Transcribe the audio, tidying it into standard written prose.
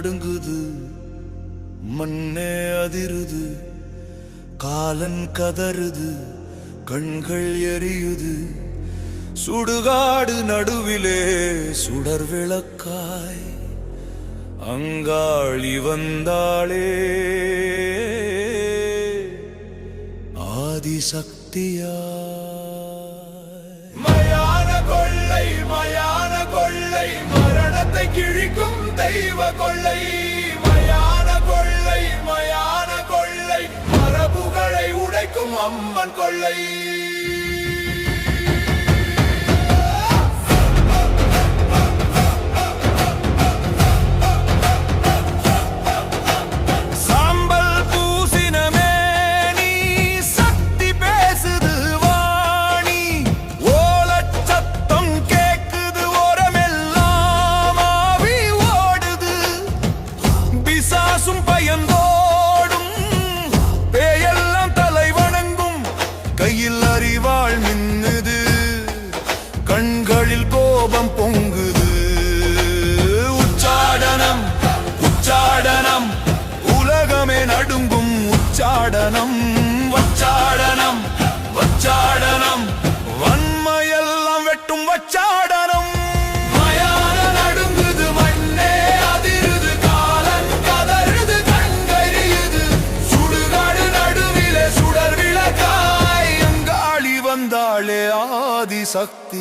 நடுங்குது, மண்ணே அதிருது, காலன் கதறுது, கண்கள் எரியுது. சுடுகாடு நடுவிலே சுடர் விளக்காய் அங்காளி வந்தாளே, ஆதிசக்தியா. மயான கொள்ளை, மயான கொள்ளை, மரணத்தை கிழிக்கும் தெய்வ கொள்ளை. மயான கொள்ளை, மயான கொள்ளை, மரபுகளை உடைக்கும் அம்மன் கொள்ளை. கையில் அறிவாள் மின்னுது, கண்களில் கோபம் பொங்குது. உச்சாடனம், உச்சாடனம், உலகமே நடுங்கும் உச்சாடனம். வச்சாடனம், வச்சாடனம், வன்மையெல்லாம் வெட்டும் வச்சாடனம். மயான நடுங்குது, மண்ணே அதிருது, காலன் கதறுது, கண்கரியுது. சுடுகாடு நடுவிலே சுடர் விளக்காய் வந்தாளே, ஆதிசக்தி.